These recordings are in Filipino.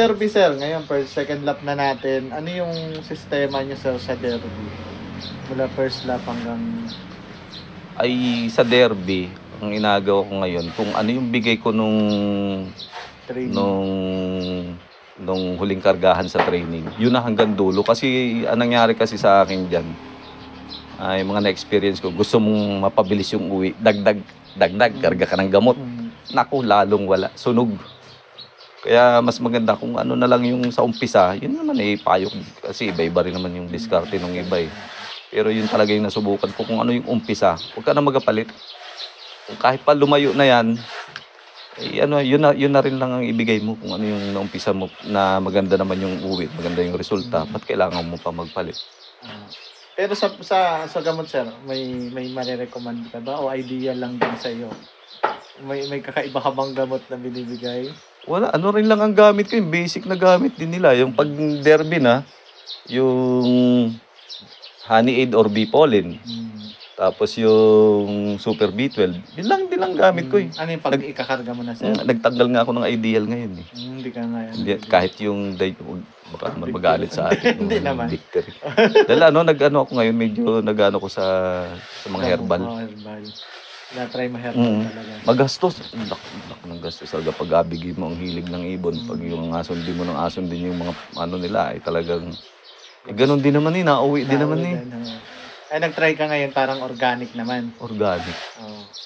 derby, sir, ngayon, first, second lap na natin, ano yung sistema niyo, sir, sa derby? Mula first lap hanggang... Ay, sa derby, ang inagawa ko ngayon, kung ano yung bigay ko nung huling kargahan sa training, yun na hanggang dulo. Kasi anong nangyari kasi sa akin dyan, ay mga na-experience ko, gusto mong mapabilis yung uwi, dagdag, karga ka ng gamot. Naku, lalong wala, sunog. Kaya mas maganda kung ano na lang yung sa umpisa, yun naman payo. Kasi iba-iba rin naman yung diskarte ng iba eh. Pero yun talaga yung nasubukan ko kung ano yung umpisa. Huwag ka na magapalit. Kung kahit pa lumayo na yan, yun na rin lang ang ibigay mo kung ano yung naumpisa mo na maganda naman yung uwi, maganda yung resulta. Ba't kailangan mo pa magpalit? Pero sa gamot, sir, may marirecommend ka ba? O idea lang din sa iyo? May kakaiba ka bang gamot na binibigay? Wala, ano rin lang ang gamit ko, yung basic na gamit din nila. Yung pag derby na, yung honey aid or B-pollen. Tapos yung Super B12, yun lang din lang gamit ko eh. Ano yung pag ikakarga mo na, sir? Nagtanggal nga ako ng ideal ngayon eh. Hindi ka ngayon. Kahit yung baka magalit sa atin. Hindi naman. Victory. Dahil nag-ano ako ngayon, medyo nag-ano ko sa mga herbal. Herbal. Na-try mo herbal talaga. Magastos. Lak ng gastos talaga pag abigin mo ang hilig ng ibon. Pag yung ason din mo ng ason din yung mga ano nila ay talagang ganun din naman nauwi din naman Ay, nag-try ka ngayon parang organic naman. Organic.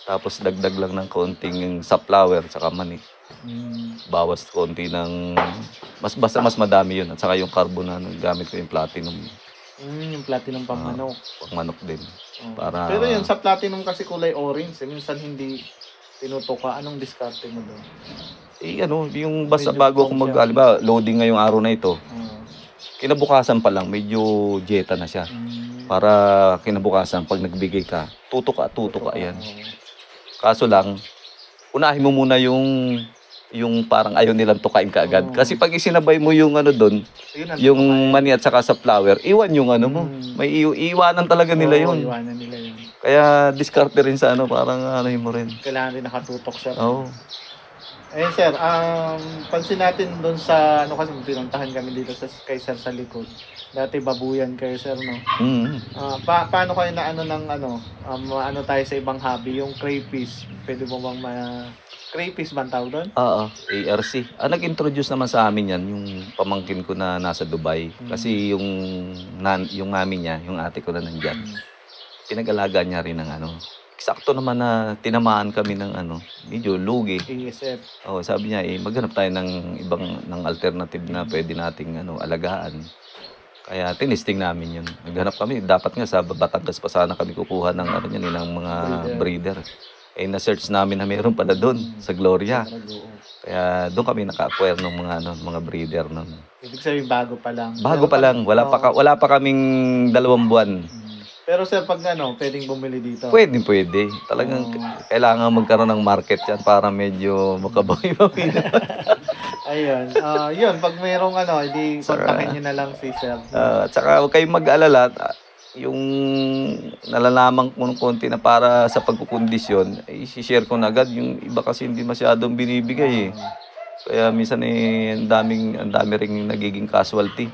Tapos dagdag lang ng konting yung safflower saka mani. Bawas konti ng basta mas madami yun. At saka yung carbon na gamit ko yung platinum. Yung platinum pang manok. Pang manok din. Para... Pero yun, sa platinum kasi kulay orange. Minsan hindi tinutuka. Anong diskarte mo doon? Yung basta bago ako mag-aliba, loading ngayong araw na ito. Kinabukasan pa lang, medyo jeta na siya. Para kinabukasan, pag nagbigay ka, tutuka yan. Kaso lang, unahin mo muna yung parang ayaw nilang tukain ka agad. Kasi pag isinabay mo yung doon, yung mani at saka sa flower, iwan yung mo. May iwanan talaga nila yun. Iwanan nila yun. Kaya diskarte rin sa parang mo rin. Kailangan rin nakatutok siya. Oo. Ayun, sir, pansin natin doon sa, kasi pinuntahan kami dito kay sir sa likod. Dati babuyan kayo, sir, no? Paano kayo na ano tayo sa ibang hobby? Yung crayfish, pwede mo bang crayfish ba ang tawag doon? Oo, ARC. Nag-introduce naman sa amin yan, yung pamangkin ko na nasa Dubai. Kasi yung mami niya, yung ate ko na nandyan, pinag-alaga niya rin ng Eksakto naman na tinamaan kami ng medyo lugi. ASF. Sabi niya, maghanap tayo ng ng alternative na pwede nating alagaan. Kaya tinisting namin yun. Naghanap kami, dapat nga sa Batangas pa sana kami kukuha ng ng mga breeder. Na-search namin na meron pala doon sa Gloria. Kaya doon kami naka-acquire ng mga breeder nun. Ibig sabihin bago pa lang. Bago pa lang, wala pa kaming 2 buwan. Pero sir, pag pwedeng bumili dito? Pwede. Talagang kailangan magkaroon ng market yan para medyo makabawi-bawi. Ayun. Yun, pag mayroong hindi kontakin nyo na lang si sir. At saka huwag kayong mag-alala. Yung nalalaman ko ng konti na para sa pagkukondisyon, i-share ko na agad. Yung iba kasi hindi masyadong binibigay Kaya minsan ang dami ring nagiging casualty.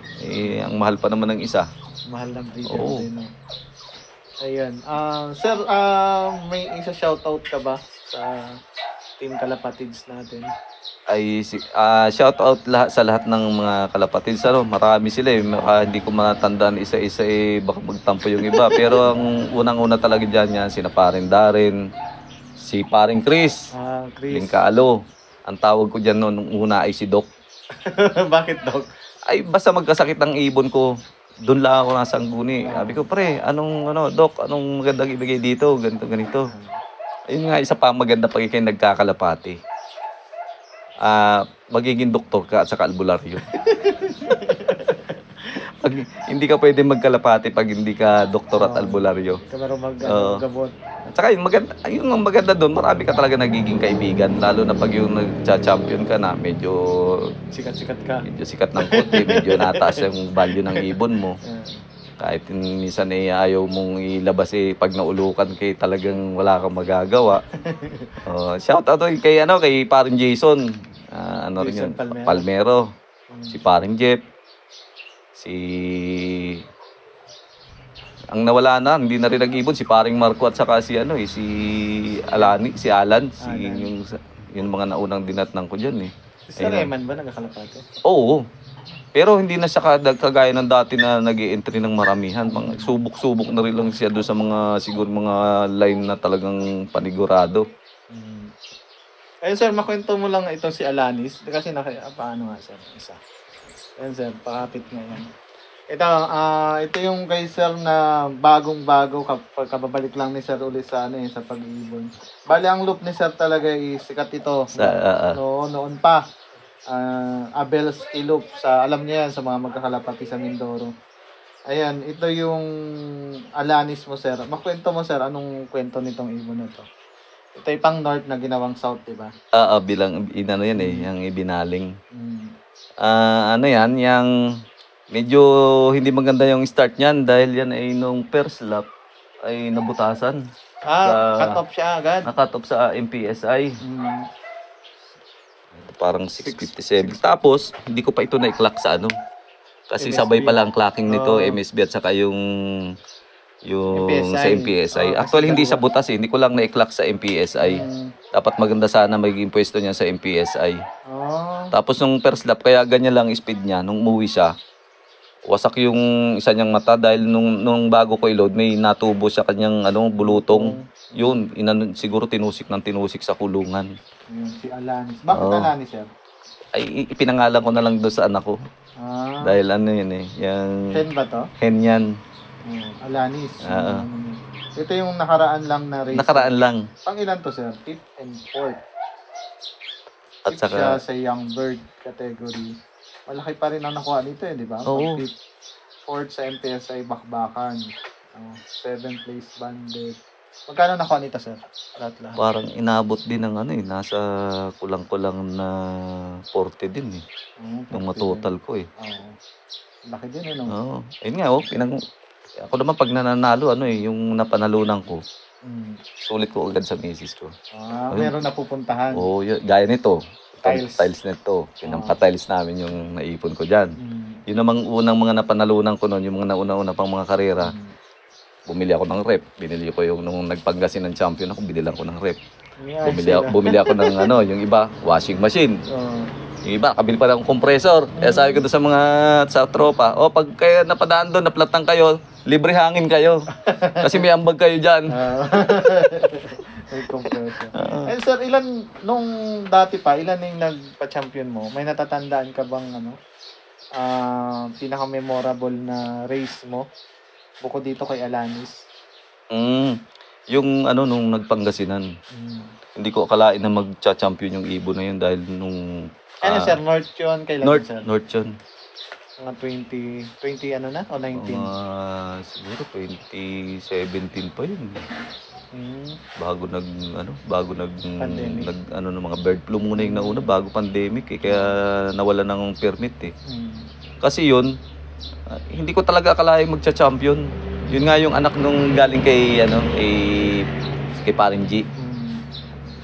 Ang mahal pa naman ng isa. Mahal ng breeder din. Ayun. Sir, may isa shoutout ka ba sa Team Kalapatids natin? Shoutout sa lahat ng mga kalapatids. Marami sila hindi ko matandaan isa-isa baka magtampo yung iba. Pero ang unang-una talaga dyan sina Paring Darren, si Paring Chris, Lingkaalo. Ang tawag ko dyan nung una ay si Doc. Bakit Doc? Basta magkasakit ang ibon ko. Doon lang ako nasa Sangguni. Sabi ko, pre, Doc, anong magandang ibigay dito? Ganito. Ayun nga, isa pa maganda pag ikay nagkakalapati. Magiging doktor ka at saka albularyo. Hindi ka pwede magkalapati pag hindi ka doktor at albularyo. Kamaro mag-gamot. At saka yung maganda doon, marami ka talaga nagiging kaibigan. Lalo na pag yung nag-champion ka na, medyo sikat-sikat ka. Medyo sikat ng konti, medyo nataas yung value ng ibon mo. Kahit minsan ayaw mong ilabas pag naulukan talagang wala kang magagawa. Shout out kay Paring Jason. Rin yun? Palmero. Si paring Jeff, ang nawala na, hindi na rin nag-ibon, si paring Marco at saka si si Alan, yung mga naunang dinatnang ko diyan eh. Si Raymond ba nagkakalapate? Oo. Pero hindi na siya kagaya ng dati na nag-i-entry ng maramihan. Subok-subok na rin lang siya doon sa siguro mga line na talagang panigurado. Ayun sir, makwento mo lang itong si Alanis. Kasi paano nga sir? Isa. Ayun sir, pakapit nga yan. Ito yung kay sir na bagong-bago kababalik lang ni sir ulit sa sa pag-iibon. Bali ang loop ni sir talaga is sikat ito. Noon pa. Abel's Loop alam niya yan sa mga magkakalapati sa Mindoro. Ayan, ito yung Alanis mo sir. Makwento mo sir, anong kwento nitong ibon na to? Ito yung pang north na ginawang south, diba? Bilang yan yung ibinaling. Yan, yung medyo hindi maganda yung start niyan dahil yan ay nung first lap ay nabutasan. Cut off siya agad? Na-cut off sa MPSI. Parang 657. Tapos, hindi ko pa ito na-clock sa Kasi MSB. Sabay pala ang clocking nito, MSB at saka yung MPSI. Sa MPSI. Actually, hindi sa butas eh. Hindi ko lang na-clock sa MPSI. Dapat maganda sana magiging pwesto niya sa MPSI. Tapos, nung first lap, kaya ganyan lang speed niya. Nung umuwi siya, wasak yung isa niyang mata dahil nung bago ko i-load, may natubo siya kanyang bulutong. Yun, siguro tinusik sa kulungan. Si Alanis. Bakit Alanis, sir? Ay, ipinangalan ko na lang doon sa anak ko. Dahil yun eh. Hen ba to? Hen yan. Alanis. Ito yung nakaraan lang na race. Nakaraan lang. Pang ilan to, sir? 5th and 4th. At saka siya sa young bird category. Malaki pa rin ang nakuha nito di ba? Oo. 4th sa MPSI bakbakan. 7th place banded. Magkano nakuha nito, sir? Lahat. Parang inabot din ng nasa kulang-kulang na 40 din eh. Nung matotal ko eh. Laki din Ayun nga ako naman pag nananalo yung napanalunan ko. Sulit ko agad sa misis ko. Meron napupuntahan. Gaya nito. Tiles nito. Pinampa-tiles namin yung naipon ko dyan. Yun namang unang mga napanalunan ko noon, yung mga nauna-una pang mga karera. Bumili ako ng rep. Binili ko yung nung nagpanggasin ng champion ako, binilang ko ng rep. Bumili ako ng yung iba, washing machine. Yung iba, kabili pa ng compressor. Kaya sabi ko doon sa tropa, pag kayo napadaan doon, naplatang kayo, libre hangin kayo. Kasi may ambag kayo dyan. May compressor. Sir, nung dati pa, ilan yung nagpa-champion mo? May natatandaan ka bang pinaka-memorable na race mo? Bukod dito kay Alanis. Yung nung nagpangasinan. Hindi ko akalain na magcha-champion yung ibon na yun dahil nung... sir, North yun? Kailan sir? North yun. Mga 20 na? O 19? Siguro 2017 pa yun. Bago nag ng mga bird flu muna yung nauna bago pandemic eh. Kaya nawala ng permit eh. Kasi yun, hindi ko talaga akalain magcha-champion. Yun nga yung anak nung galing kay kay Paring G.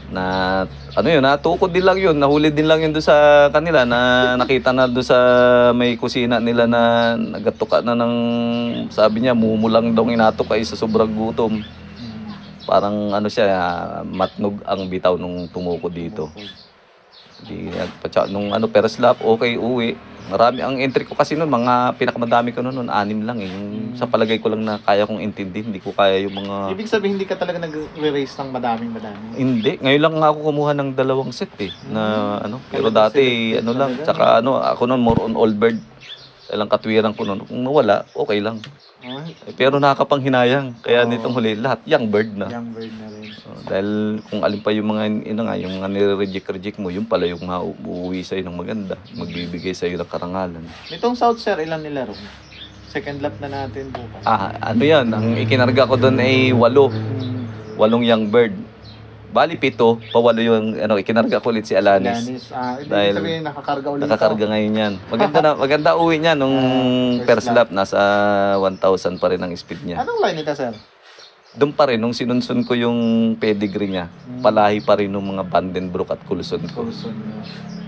Na natukod din lang yun, nahuli din lang yun doon sa kanila na nakita na doon sa may kusina nila na nagatuka na ng sabi niya mumulang daw inatok ay sa sobrang gutom. Parang matnog ang bitaw nung tumuko dito. Nung first lap, okay, uwi. Marami ang entry ko kasi noon, mga pinakamadami ko noon, 6 lang eh. Sa palagay ko lang na kaya kong intindihin, hindi ko kaya yung mga... Ibig sabihin, hindi ka talaga nag-race ng madaming? Hindi. Ngayon lang ako kumuha ng 2 set eh. Pero dati, lang. Tsaka ako noon, more on old bird. Ilang katwiran ko noon. Kung mawala, okay lang. Pero nakakapanghinayang. Kaya nitong huli, lahat young bird na. Young bird na rin. Dahil kung alin pa yung mga yung mga nire-reject mo, yung pala yung mauuwi sa'yo ng maganda. Magbibigay sa'yo ng karangalan. Nitong South, sir, ilan nilaro? Second lap na natin bukas. Yan. Ang ikinarga ko doon ay 8. 8 young bird. Bali 7, pawalo yung ikinarga ko ulit si Alanis. Dahil sabihin, nakakarga ulit. Nakakarga ngayon yan. Maganda uwi niya nung first lap. Nasa 1,000 pa rin ang speed niya. Anong line nito, sir? doon pa rin, nung sinunsun ko yung pedigree niya, palahi pa rin ng mga Vandenbroek at Coulson ko.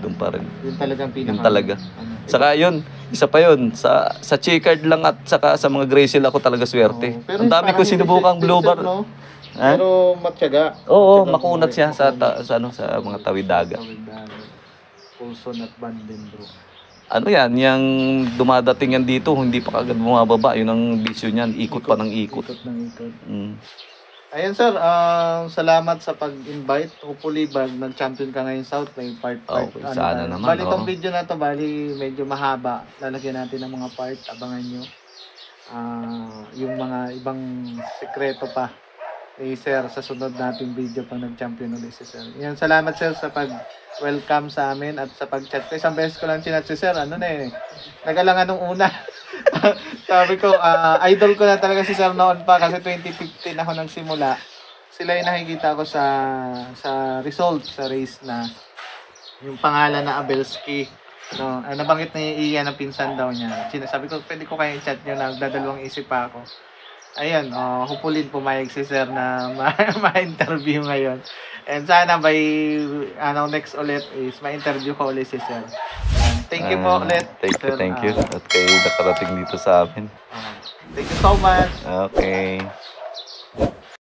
Doon pa rin. Yun talagang pinaka. Yun talaga. Saka yun, isa pa yun, sa checkered lang at saka sa mga Grey Seal ako talaga swerte. Ang dami ko sinubukang blue bar. No? Pero matyaga. Oo, makunat siya sa mga tawid dagat. Coulson at Vandenbroek. Ano yan, yung dumadating yan dito, hindi pa kagad bumababa. Yun ang bisyo niyan, ikot pa ng ikot. Ikot ng ikot. Mm. Ayun sir, salamat sa pag-invite. Hopefully, nag-champion ka ngayon South, may part. Okay, sana naman. Bali itong video na to, medyo mahaba. Lalagyan natin ng mga part, abangan nyo. Yung mga ibang sekreto pa ni sir sa sunod nating video pag nag-champion ulit si sir. Yan, salamat sir sa pag-welcome sa amin at sa pag-chat ko. Isang beses ko lang chinat si sir, nagalangan nung una. Sabi ko, idol ko na talaga si sir noon pa kasi 2015 ako nagsimula. Sila yung nakikita ko sa result sa race na yung pangalan na Abelski. No, nabanggit ni Ian na pinsan daw niya. Sabi ko, pwede ko kayong chat nyo, nagdadalawang isip pa ako. Ayun, hopefully pumayag si sir na ma-interview ngayon. And sana by next ulit is ma-interview ko ulit si sir. Thank you po ulit. Thank you. At kayo nakarating dito sa amin. Thank you so much. Okay.